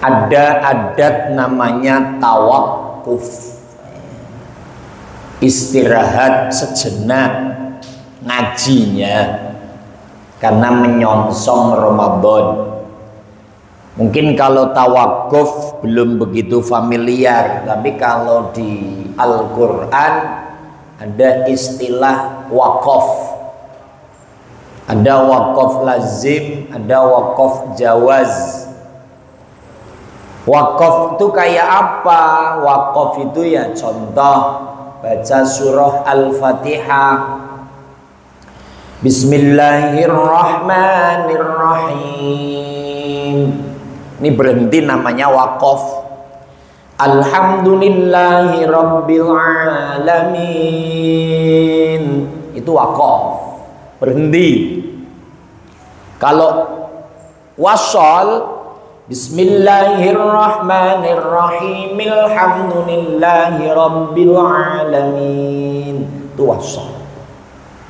ada adat namanya tawakuf, istirahat sejenak ngajinya karena menyongsong Ramadan. Mungkin kalau tawakuf belum begitu familiar, tapi kalau di Al-Quran ada istilah wakaf. Ada wakaf lazim, ada wakaf jawaz. Wakaf itu kayak apa? Wakaf itu ya contoh baca surah Al-Fatihah, Bismillahirrahmanirrahim. Ini berhenti, namanya wakaf. Alhamdulillahi rabbil alamin. Itu wakaf, berhenti. Kalau wasol, Bismillahirrahmanirrahim, alhamdulillahi rabbil alamin. Itu wasol.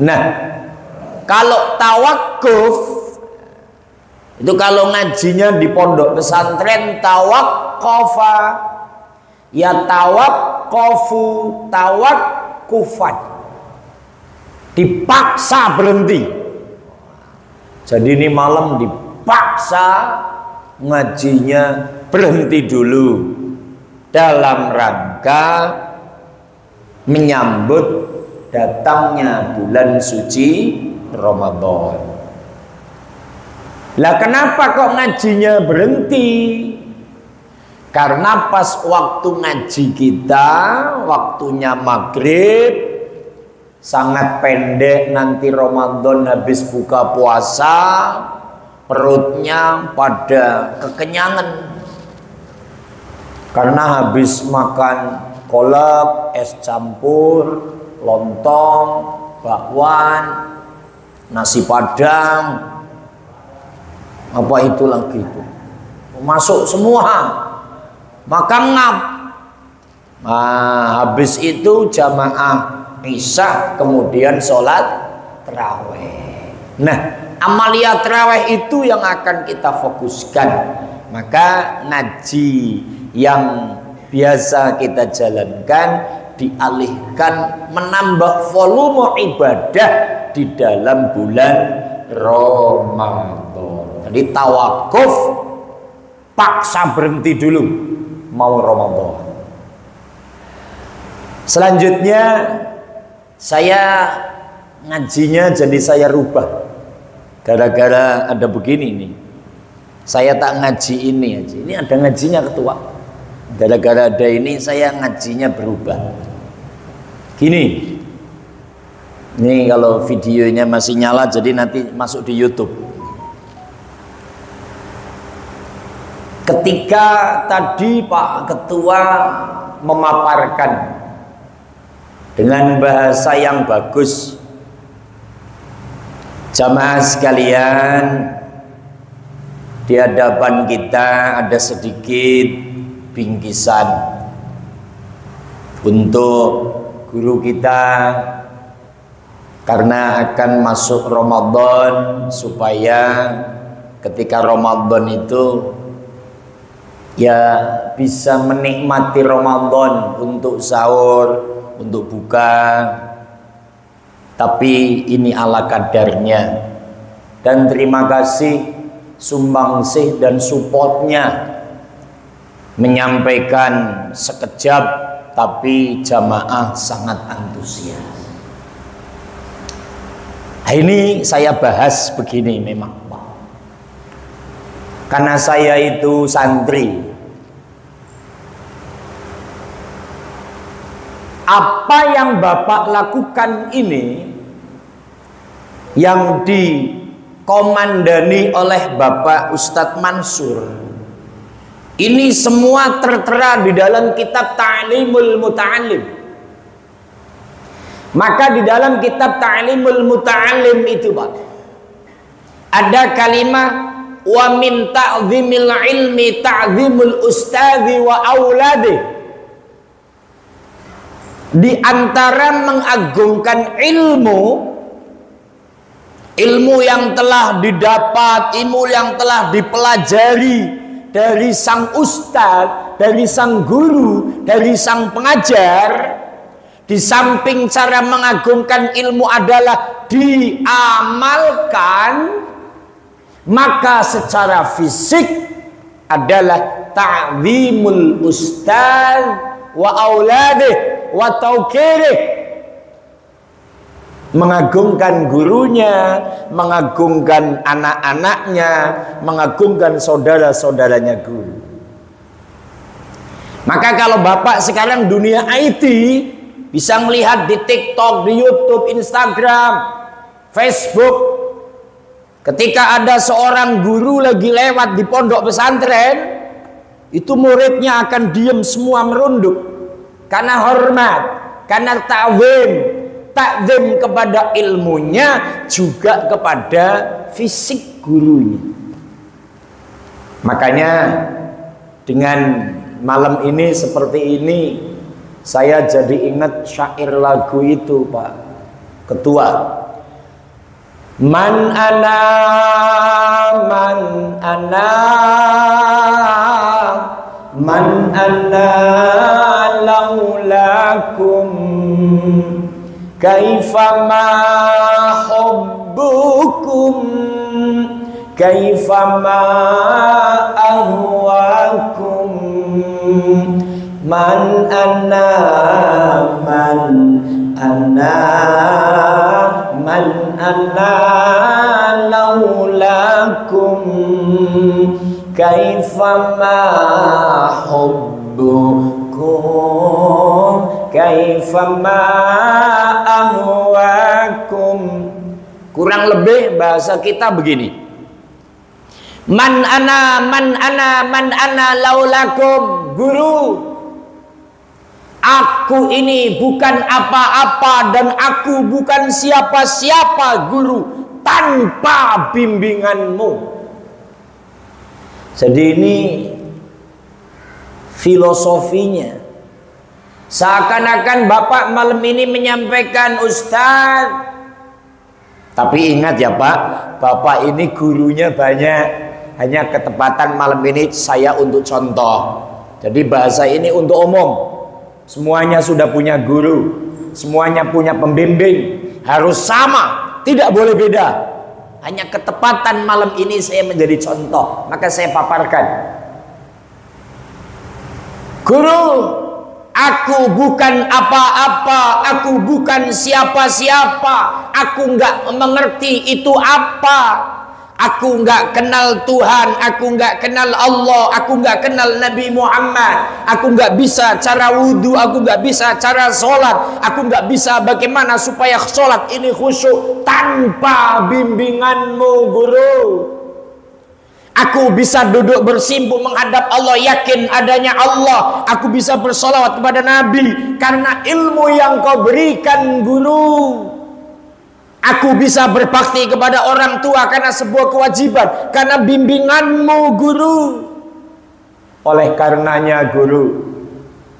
Nah, kalau tawakuf itu kalau ngajinya di pondok pesantren, tawakkofa, ya tawakkofu, tawakkufan, dipaksa berhenti. Jadi ini malam dipaksa ngajinya berhenti dulu dalam rangka menyambut datangnya bulan suci Ramadan. Lah kenapa kok ngajinya berhenti? Karena pas waktu ngaji kita, waktunya maghrib, sangat pendek, nanti Ramadan habis buka puasa, perutnya pada kekenyangan. Karena habis makan kolak, es campur, lontong, bakwan, nasi padang, apa itu lagi itu, masuk semua, maka ngap. Nah, habis itu jamaah isya, kemudian sholat tarawih. Nah, amalia tarawih itu yang akan kita fokuskan. Maka ngaji yang biasa kita jalankan dialihkan menambah volume ibadah di dalam bulan Ramadan. Jadi tawakuf, paksa berhenti dulu mau Ramadan. Selanjutnya saya ngajinya jadi saya rubah gara-gara ada begini nih. Saya tak ngaji ini aja. Ini ada ngajinya ketua. Gara-gara ada ini saya ngajinya berubah. Gini. Ini kalau videonya masih nyala jadi nanti masuk di YouTube. Ketika tadi Pak Ketua memaparkan dengan bahasa yang bagus, jamaah sekalian, di hadapan kita ada sedikit bingkisan untuk guru kita karena akan masuk Ramadan, supaya ketika Ramadan itu ya bisa menikmati Ramadan untuk sahur, untuk buka. Tapi ini ala kadarnya. Dan terima kasih sumbangsih dan supportnya, menyampaikan sekejap tapi jamaah sangat antusias. Nah, ini saya bahas begini memang Pak, karena saya itu santri. Apa yang Bapak lakukan ini, yang dikomandani oleh Bapak Ustadz Mansur, ini semua tertera di dalam kitab Ta'limul Muta'allim. Maka di dalam kitab Ta'limul Muta'allim itu Pak, ada kalimat wa min ta'zimil ilmi ta'zimul ustadzi wa auladi. Di antara mengagungkan ilmu yang telah didapat, ilmu yang telah dipelajari dari sang ustadz, dari sang guru, dari sang pengajar, di samping cara mengagungkan ilmu adalah diamalkan, maka secara fisik adalah ta'zimul ustadz wa auladih wa tauqirih, mengagungkan gurunya, mengagungkan anak-anaknya, mengagungkan saudara-saudaranya guru. Maka kalau Bapak sekarang dunia IT bisa melihat di TikTok, di YouTube, Instagram, Facebook, ketika ada seorang guru lagi lewat di pondok pesantren, itu muridnya akan diam semua merunduk karena hormat, karena takzim kepada ilmunya, juga kepada fisik gurunya. Makanya dengan malam ini seperti ini, saya jadi ingat syair lagu itu, Pak Ketua. Man ana, man ana, man ana laulakum, kaifama hubbukum, kaifama ahwakum, man ana, man ana, man ana laulakum, kaifama hubbukum, kaifama ahwakum. Kurang lebih bahasa kita begini: man ana, man ana, man ana laulakum. Guru, aku ini bukan apa-apa dan aku bukan siapa-siapa, guru, tanpa bimbinganmu. Jadi ini filosofinya. Seakan-akan Bapak malam ini menyampaikan, Ustaz, tapi ingat ya Pak, Bapak ini gurunya banyak, hanya ketepatan malam ini saya untuk contoh. Jadi bahasa ini untuk umum. Semuanya sudah punya guru, semuanya punya pembimbing, harus sama, tidak boleh beda. Hanya ketepatan malam ini saya menjadi contoh, maka saya paparkan. Guru, aku bukan apa-apa, aku bukan siapa-siapa, aku nggak mengerti itu apa. Aku nggak kenal Tuhan, aku nggak kenal Allah, aku nggak kenal Nabi Muhammad, aku nggak bisa cara wudhu, aku nggak bisa cara sholat, aku nggak bisa bagaimana supaya sholat ini khusyuk tanpa bimbinganmu, guru. Aku bisa duduk bersimpu menghadap Allah, yakin adanya Allah. Aku bisa bersolawat kepada Nabi karena ilmu yang kau berikan, guru. Aku bisa berbakti kepada orang tua karena sebuah kewajiban, karena bimbinganmu, guru. Oleh karenanya, guru,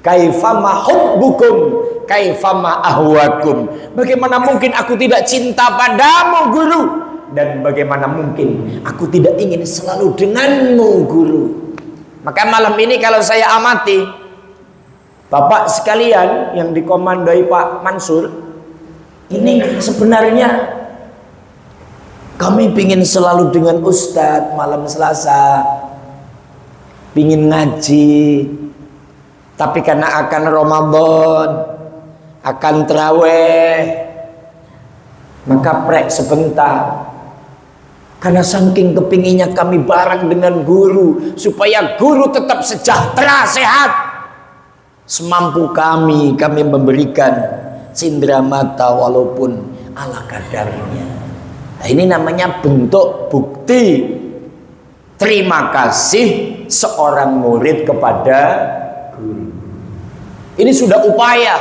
kaifama hubbukum, kaifama ahwakum. Bagaimana mungkin aku tidak cinta padamu, guru? Dan bagaimana mungkin aku tidak ingin selalu denganmu, guru? Maka malam ini kalau saya amati, Bapak sekalian yang dikomandoi Pak Mansur, ini sebenarnya kami pingin selalu dengan Ustadz malam Selasa, pingin ngaji, tapi karena akan Ramadan, akan terawih, maka prek sebentar. Karena saking kepinginnya kami bareng dengan guru, supaya guru tetap sejahtera, sehat. Semampu kami memberikan cindera mata walaupun ala kadarnya. Nah, ini namanya bentuk bukti terima kasih seorang murid kepada guru. Ini sudah upaya.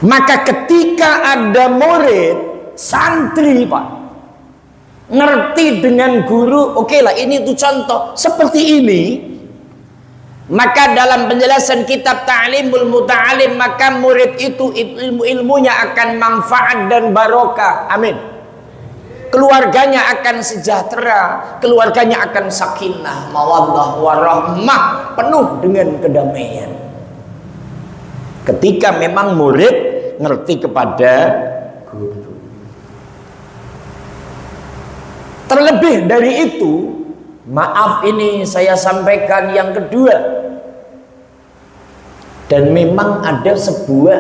Maka ketika ada murid, santri Pak, ngerti dengan guru, oke lah, ini itu contoh seperti ini. Maka dalam penjelasan kitab Ta'limul Muta'alim, maka murid itu ilmu-ilmunya akan manfaat dan barokah. Amin. keluarganya akan sejahtera, keluarganya akan sakinah, mawaddah, warahmah, penuh dengan kedamaian. Ketika memang murid ngerti kepada guru. Terlebih dari itu, maaf ini saya sampaikan yang kedua, dan memang ada sebuah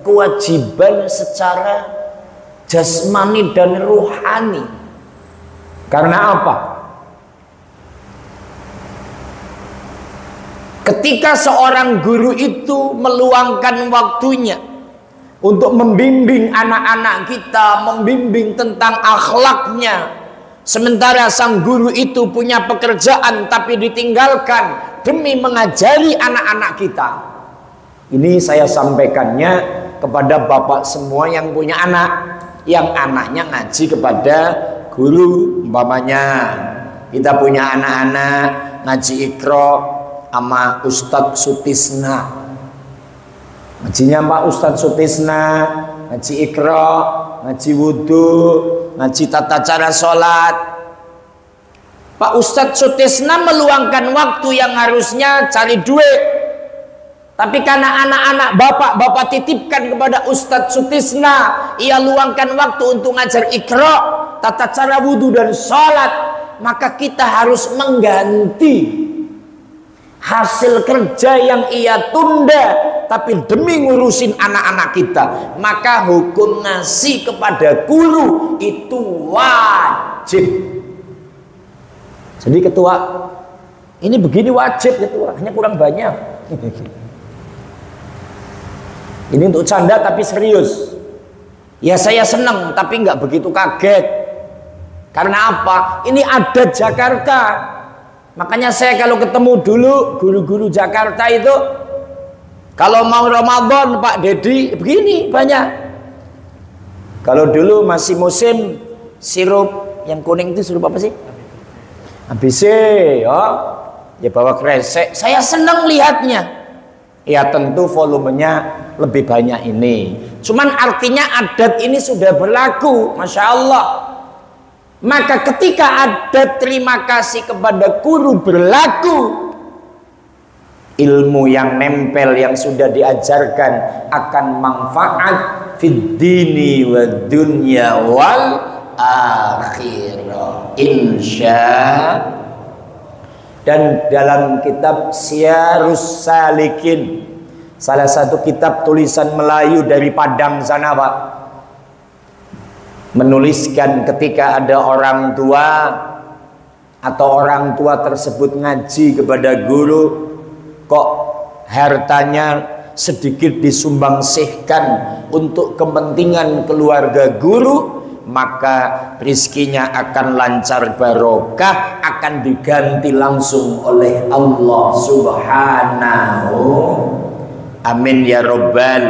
kewajiban secara jasmani dan ruhani. Karena apa? Ketika seorang guru itu meluangkan waktunya untuk membimbing anak-anak kita, membimbing tentang akhlaknya, sementara sang guru itu punya pekerjaan tapi ditinggalkan demi mengajari anak-anak kita. Ini saya sampaikannya kepada bapak semua yang punya anak, yang anaknya ngaji kepada guru. Umpamanya kita punya anak-anak ngaji Iqra sama Ustadz Sutisna, ngajinya Pak Ustadz Sutisna, ngaji Iqra, ngaji wudhu, ngaji tata cara sholat. Pak Ustadz Sutisna meluangkan waktu yang harusnya cari duit, tapi karena anak-anak bapak titipkan kepada Ustadz Sutisna, ia luangkan waktu untuk ngajar Iqra, tata cara wudhu dan sholat, maka kita harus mengganti hasil kerja yang ia tunda tapi demi ngurusin anak-anak kita. Maka hukum ngasih kepada guru itu wajib. Jadi ketua, ini begini wajib ketua, hanya kurang banyak. Ini untuk canda tapi serius. Ya saya senang tapi nggak begitu kaget. Karena apa? Ini adat Jakarta. Makanya saya kalau ketemu dulu guru-guru Jakarta itu, kalau mau Ramadan Pak Dedi begini banyak. Kalau dulu masih musim sirup yang kuning itu sirup apa sih? ABC, ya bawa kresek. Saya senang lihatnya. Ya tentu volumenya lebih banyak ini. Cuman artinya adat ini sudah berlaku, Masya Allah. Maka ketika ada terima kasih kepada guru berlaku, ilmu yang nempel yang sudah diajarkan akan manfaat fid dini wa dunya wal akhirah insya. Dan dalam kitab Syarus Salikin, salah satu kitab tulisan Melayu dari Padang sana Pak, menuliskan ketika ada orang tua atau orang tua tersebut ngaji kepada guru, kok hartanya sedikit disumbangsihkan untuk kepentingan keluarga guru, maka rizkinya akan lancar barokah, akan diganti langsung oleh Allah Subhanahu. Amin ya Rabbal.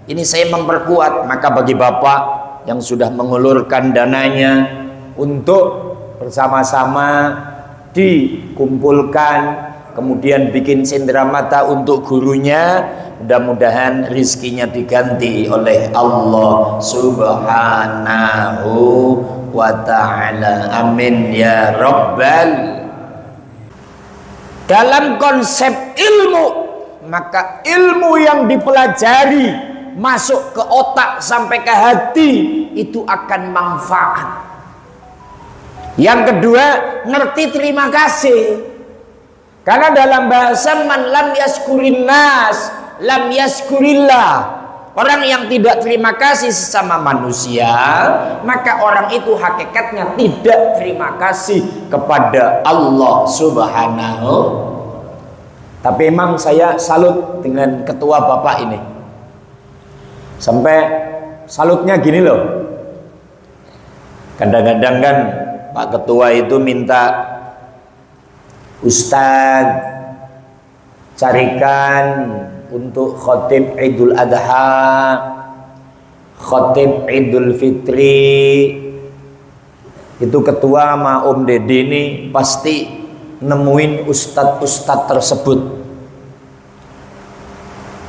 Ini saya memperkuat. Maka bagi bapak yang sudah mengulurkan dananya untuk bersama-sama dikumpulkan, kemudian bikin cenderamata untuk gurunya, mudah-mudahan rizkinya diganti oleh Allah Subhanahu wa ta'ala. Amin ya Rabbal. Dalam konsep ilmu, maka ilmu yang dipelajari masuk ke otak sampai ke hati itu akan manfaat. Yang kedua, ngerti terima kasih. Karena dalam bahasa man lam yaskurin nas lam yaskurillah, orang yang tidak terima kasih sesama manusia, maka orang itu hakikatnya tidak terima kasih kepada Allah Subhanahu. Tapi memang saya salut dengan ketua bapak ini. Sampai salutnya gini loh, kadang-kadang kan Pak Ketua itu minta, Ustadz carikan untuk khotib Idul Adha, khotib Idul Fitri. Itu ketua sama Om Deddy ini pasti nemuin ustadz-ustadz tersebut.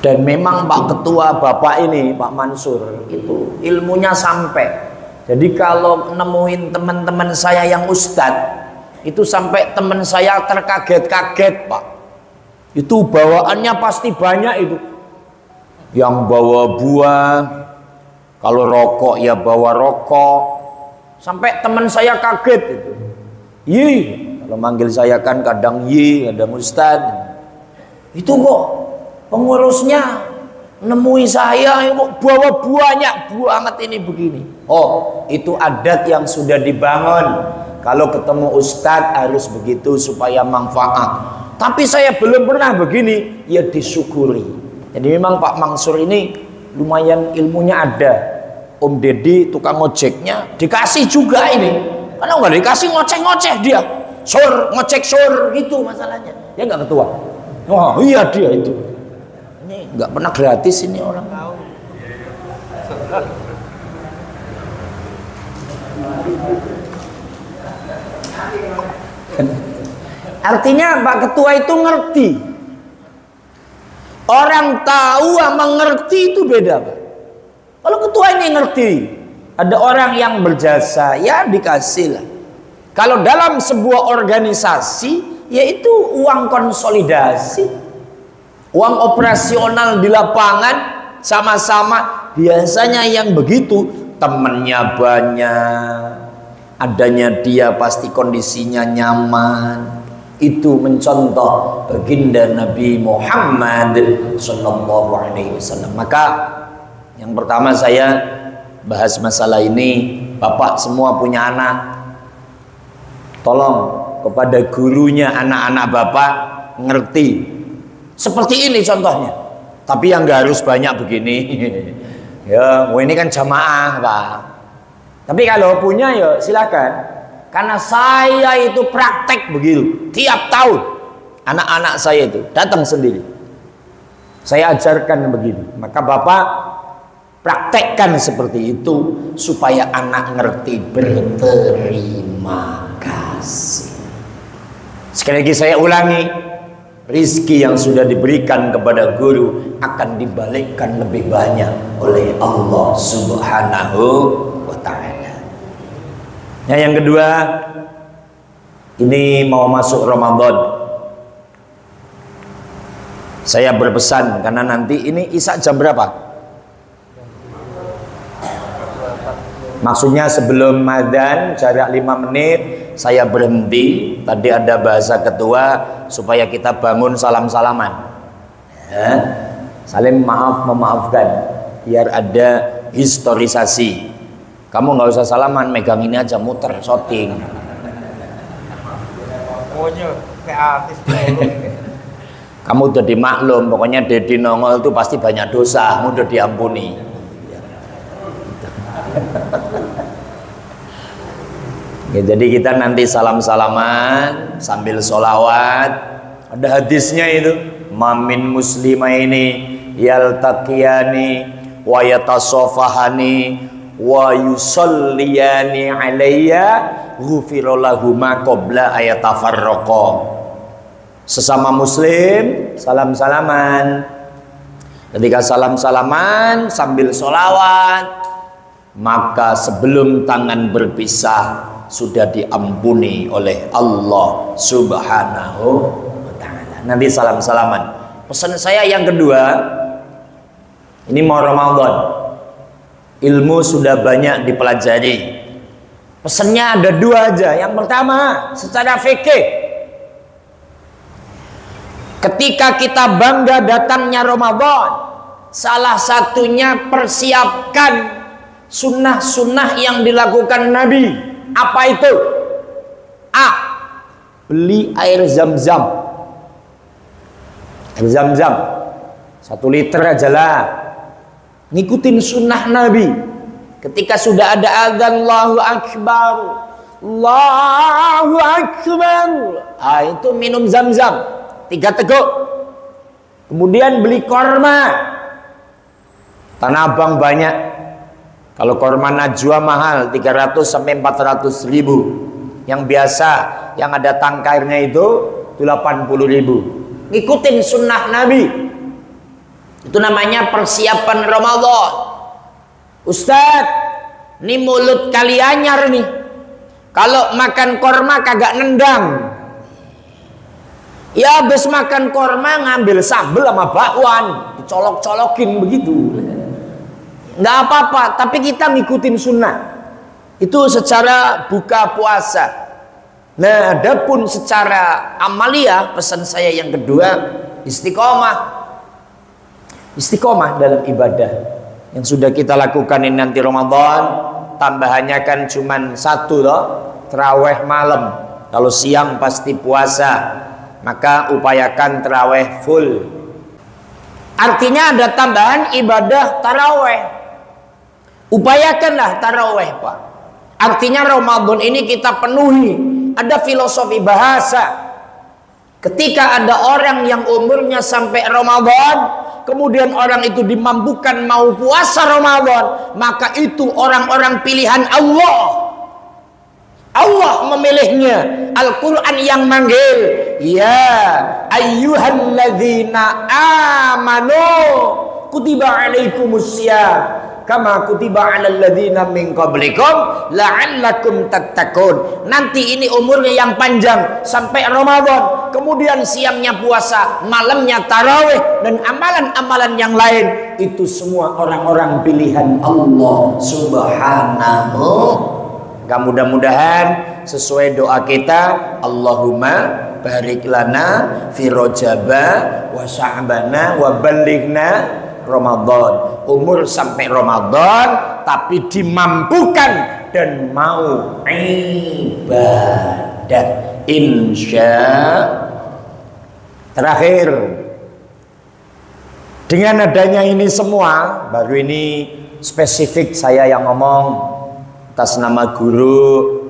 Dan memang Pak Ketua Bapak ini, Pak Mansur, itu ilmunya sampai. Jadi kalau nemuin teman-teman saya yang ustadz, itu sampai teman saya terkaget-kaget, Pak. Itu bawaannya pasti banyak itu. Yang bawa buah, kalau rokok ya bawa rokok. Sampai teman saya kaget itu. Yi, kalau manggil saya kan kadang yi, kadang ustadz. Itu kok pengurusnya nemui saya kok bawa banyak banget ini begini. Oh, itu adat yang sudah dibangun. Kalau ketemu ustadz harus begitu supaya manfaat. Tapi saya belum pernah begini, ya disyukuri. Jadi memang Pak Mansur ini lumayan ilmunya ada. Om Deddy tukang ojeknya dikasih juga ini. Kalau nggak dikasih ngoceh-ngoceh dia. Sur, ngocek sur gitu masalahnya. Ya nggak ketua. Wah iya dia itu. Ini nggak pernah gratis ini orang. Artinya Pak Ketua itu ngerti. Orang tahu sama ngerti itu beda, Pak. Kalau ketua ini ngerti, ada orang yang berjasa, ya dikasih lah. Kalau dalam sebuah organisasi, yaitu uang konsolidasi, uang operasional di lapangan, sama-sama. Biasanya yang begitu, temennya banyak, adanya dia pasti kondisinya nyaman. Itu mencontoh baginda Nabi Muhammad sallallahu alaihi wasallam. Maka yang pertama saya bahas masalah ini. Bapak semua punya anak, tolong kepada gurunya anak-anak bapak ngerti seperti ini contohnya. Tapi yang gak harus banyak begini. Ya, ini kan jamaah, Pak. Tapi kalau punya ya silakan. Karena saya itu praktek begitu tiap tahun. Anak-anak saya itu datang sendiri, saya ajarkan begitu. Maka bapak praktekkan seperti itu supaya anak ngerti berterima kasih. Sekali lagi saya ulangi, rizki yang sudah diberikan kepada guru akan dibalikkan lebih banyak oleh Allah Subhanahu wa ta'ala. Yang kedua, ini mau masuk Ramadan. Saya berpesan karena nanti ini Isya jam berapa? Maksudnya sebelum Madzan jarak 5 menit saya berhenti. Tadi ada bahasa ketua supaya kita bangun salam-salaman. Ya. Saling maaf memaafkan biar ada historisasi. Kamu nggak usah salaman, megang ini aja, muter, shooting. Kamu udah dimaklum, pokoknya Deddy nongol itu pasti banyak dosa, udah diampuni. Ya, jadi kita nanti salam-salaman sambil sholawat. Ada hadisnya itu, mamin muslimaini yaltaqiyani wa yatasofahani wa yusalliyani alayya ghufira lahuma qabla ayatafarraqa. Sesama muslim salam-salaman. Ketika salam-salaman sambil sholawat, maka sebelum tangan berpisah sudah diampuni oleh Allah Subhanahu wa ta'ala. Nanti salam-salaman. Pesan saya yang kedua, ini mau Ramadan, ilmu sudah banyak dipelajari. Pesannya ada 2 aja. Yang pertama, secara fikih, ketika kita bangga datangnya Ramadan, salah satunya persiapkan sunnah-sunnah yang dilakukan Nabi. Apa itu? A. Beli air zam-zam. Air zam-zam 1 liter aja lah. Ngikutin sunnah Nabi. Ketika sudah ada azan Allahu Akbar, Allahu Akbar, itu minum zam-zam 3 teguk. Kemudian beli korma. Tanah Abang banyak. Kalau korma Najwa mahal 300 sampai 400 ribu. Yang biasa yang ada tangkairnya itu 80 ribu. Ngikutin sunnah Nabi. Itu namanya persiapan Ramadan. Ustadz, Ini mulut kali anyar nih. Kalau makan korma kagak nendang. Ya habis makan korma ngambil sambel sama bakwan, dicolok-colokin begitu. Nggak apa-apa, tapi kita ngikutin sunnah. Itu secara buka puasa. Nah, adapun secara amalia, pesan saya yang kedua, istiqomah. Istiqomah dalam ibadah. Yang sudah kita lakukan ini nanti Ramadan, tambahannya kan cuman satu loh, tarawih malam. Kalau siang pasti puasa. Maka upayakan tarawih full. Artinya ada tambahan ibadah tarawih. Upayakanlah tarawih, Pak. Artinya Ramadan ini kita penuhi. Ada filosofi bahasa. Ketika ada orang yang umurnya sampai Ramadan, kemudian orang itu dimampukan mau puasa Ramadan, maka itu orang-orang pilihan Allah. Allah memilihnya. Al-Quran yang manggil, ya ayyuhalladzina amanu kutiba alaikumusiyam kama kutiba alal ladzina min qablikum la'allakum tattaqun. Nanti ini umurnya yang panjang sampai Ramadan, kemudian siangnya puasa, malamnya tarawih, dan amalan-amalan yang lain. Itu semua orang-orang pilihan Allah Subhanahu. Mudah-mudahan sesuai doa kita, Allahumma barik lana fi rajaba wa sya'bana wa ballighna Ramadan. Umur sampai Ramadan tapi dimampukan dan mau ibadah, insya. Terakhir, dengan adanya ini semua, baru ini spesifik saya yang ngomong atas nama guru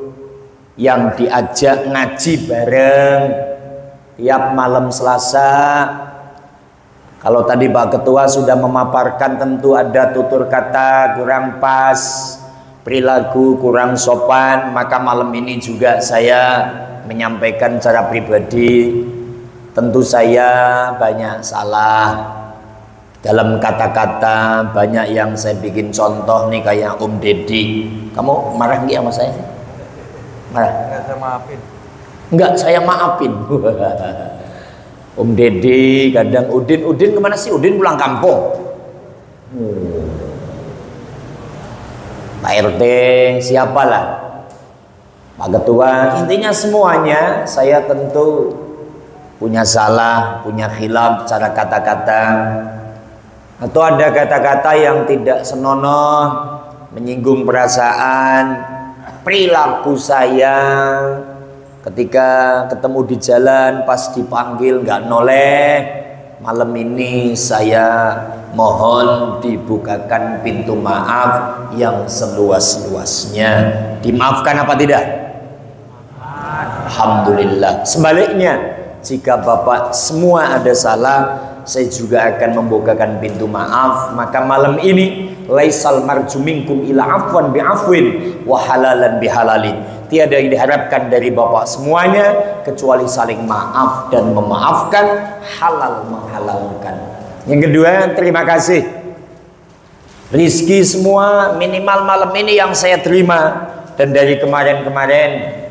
yang diajak ngaji bareng tiap malam Selasa. Kalau tadi Pak Ketua sudah memaparkan, tentu ada tutur kata kurang pas, perilaku kurang sopan, maka malam ini juga saya menyampaikan secara pribadi, tentu saya banyak salah dalam kata-kata, banyak yang saya bikin contoh nih kayak Om Deddy. Kamu marah nggak sama saya? Marah? Enggak, saya maafin. Enggak, saya maafin. Om Deddy, kadang Udin kemana sih? Udin pulang kampung. Pak RT, siapalah, Pak Ketua, intinya semuanya saya tentu punya salah, punya khilaf cara kata-kata. Atau ada kata-kata yang tidak senonoh, menyinggung perasaan, perilaku saya ketika ketemu di jalan, pas dipanggil nggak noleh. Malam ini saya mohon dibukakan pintu maaf yang seluas-luasnya. Dimaafkan apa tidak? Alhamdulillah. Sebaliknya, jika Bapak semua ada salah, saya juga akan membukakan pintu maaf. Maka malam ini laisal marju minkum ila afwan bi'afwin wa halalan bihalalin. Tiada yang diharapkan dari Bapak semuanya kecuali saling maaf dan memaafkan, halal menghalalkan. Yang kedua, terima kasih. Rizki semua minimal malam ini yang saya terima, dan dari kemarin-kemarin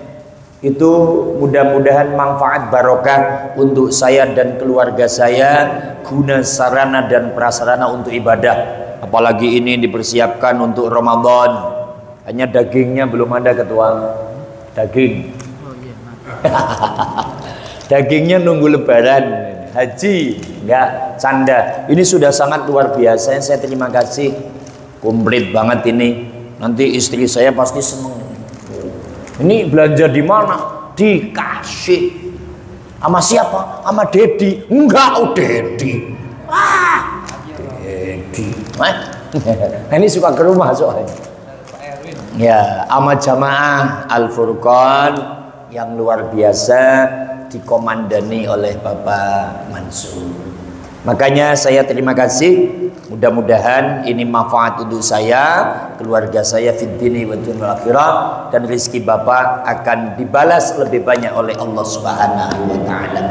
itu mudah-mudahan manfaat barokah untuk saya dan keluarga saya, guna sarana dan prasarana untuk ibadah. Apalagi ini dipersiapkan untuk Ramadan. Hanya dagingnya belum ada, Ketua. Daging. Dagingnya nunggu lebaran. Haji enggak, canda. Ini sudah sangat luar biasa. Saya terima kasih. Komplit banget ini. Nanti istri saya pasti seneng. Ini belanja di mana? Dikasih. Sama siapa? Sama Dedi. Enggak, oh Dedi. Ah, Dedi. Nah, ini suka ke rumah soalnya. Ya, sama jamaah Al-Furqan yang luar biasa dikomandani oleh Bapak Mansur. Makanya saya terima kasih. Mudah-mudahan ini manfaat untuk saya, keluarga saya fid dini wa dunya akhirah, dan rezeki Bapak akan dibalas lebih banyak oleh Allah Subhanahu wa taala.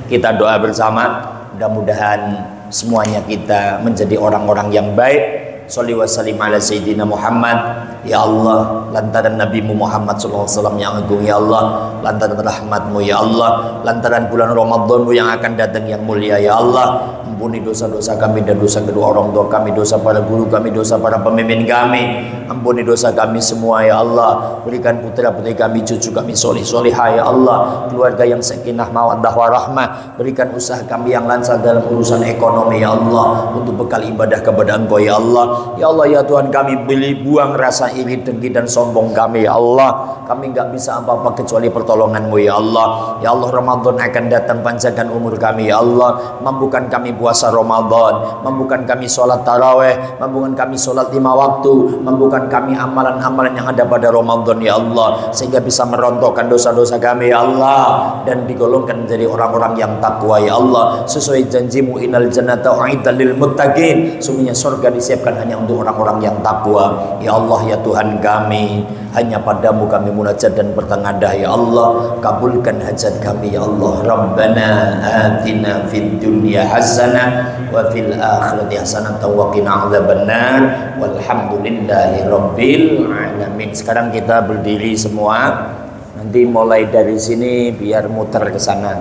Kita doa bersama, mudah-mudahan semuanya kita menjadi orang-orang yang baik, Sholli wa sallim ala Sayyidina Muhammad. Ya Allah, lantaran Nabi Muhammad SAW yang agung, ya Allah, lantaran rahmatmu, ya Allah, lantaran bulan Ramadanmu yang akan datang yang mulia, ya Allah, ampuni dosa-dosa kami dan dosa kedua orang tua kami, dosa para guru kami, dosa para pemimpin kami, ampuni dosa kami semua, ya Allah. Berikan putra-putri kami, cucu kami solih-solihah, ya Allah, keluarga yang sakinah mawaddah warahmah. Berikan usaha kami yang lancar dalam urusan ekonomi, ya Allah, untuk bekal ibadah kepada Engkau, ya Allah. Ya Allah, ya Tuhan kami, buang rasa iri, dengki dan sombong kami, ya Allah. Kami enggak bisa apa-apa kecuali pertolongan-Mu, ya Allah. Ya Allah, Ramadan akan datang, panjangkan umur kami, ya Allah. Mampukan kami puasa Ramadan, mampukan kami sholat taraweh, mampukan kami sholat 5 waktu, mampukan kami amalan-amalan yang ada pada Ramadan, ya Allah, sehingga bisa merontokkan dosa-dosa kami, ya Allah, dan digolongkan menjadi orang-orang yang takwa, ya Allah, sesuai janji-Mu, innal jannata u'iddat lil muttaqin, sungguhnya surga disiapkan hanya untuk orang-orang yang takwa. Ya Allah, ya Tuhan kami, hanya padamu kami munajat dan bertengadah, ya Allah. Kabulkan hajat kami, ya Allah. Rabbana atina fid dunya hasanah wa fil akhirati hasanah wa qina adzabannar. Walhamdulillahi rabbil alamin. Sekarang kita berdiri semua. Nanti mulai dari sini biar muter ke sana.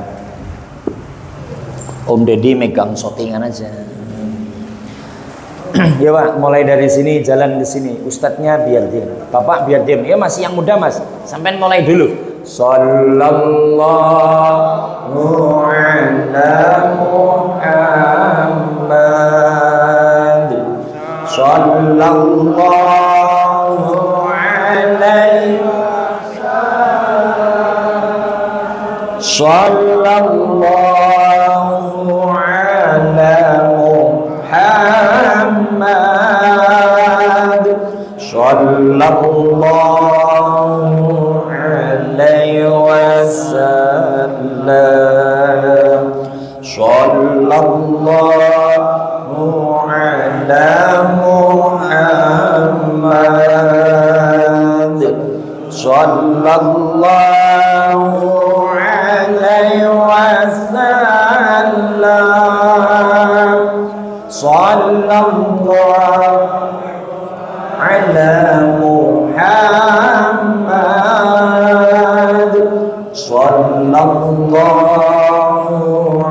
Om Deddy megang shootingan aja. Ya Pak, mulai dari sini jalan ke sini. Ustadznya biar diam. Bapak biar diam. Ya masih yang muda Mas. Sampai mulai dulu. Sallallahu ala Muhammad. Sallallahu alaihi wasallam. Sallallahu ala Muhammad. Sallallahu alaihi wasallam. Sallallahu ala Muhammad. Sallallahu alaihi wasallam. Sallallahu ala Muhammad. Sallallahu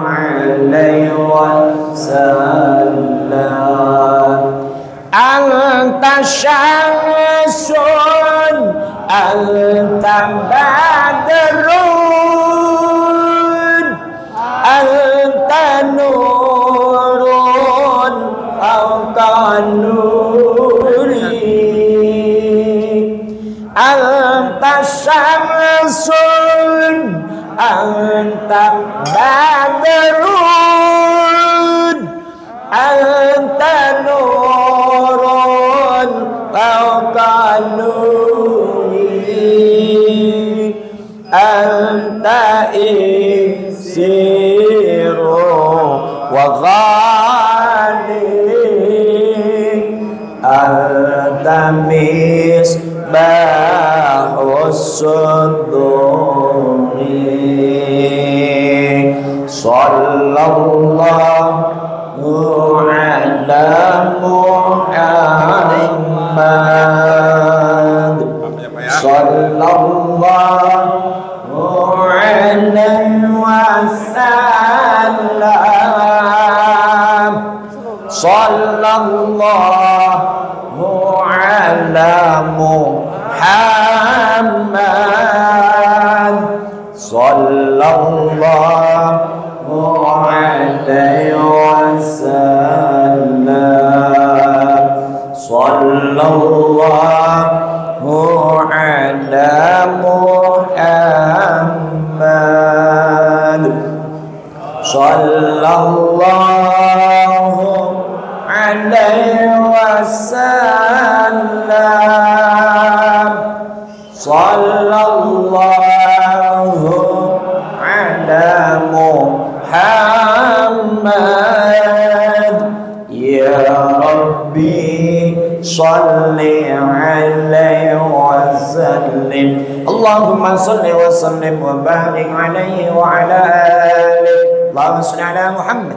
alaihi wasallam. Anta syamsun, anta badrun, anta nurun fawqa nuri. Anta syamsun, anta badrun, anta nurun fawqa nuri. Anta isiru wa ghali, anta misbahus suduri. Sallallahu ala Muhammad. Sallallahu alaihi wasallam. Sallallahu ala Muhammad. Sallallahu alaihi wasallam. Sallallahu ala Muhammad. Sallallahu alaihi wasallam. Sallallahu ala Muhammad. Ya Rabbi salli alaihi wa sallim. Allahumma salli wa sallim wa barik alaihi wa ala alihi. Allahumma salli ala Muhammad.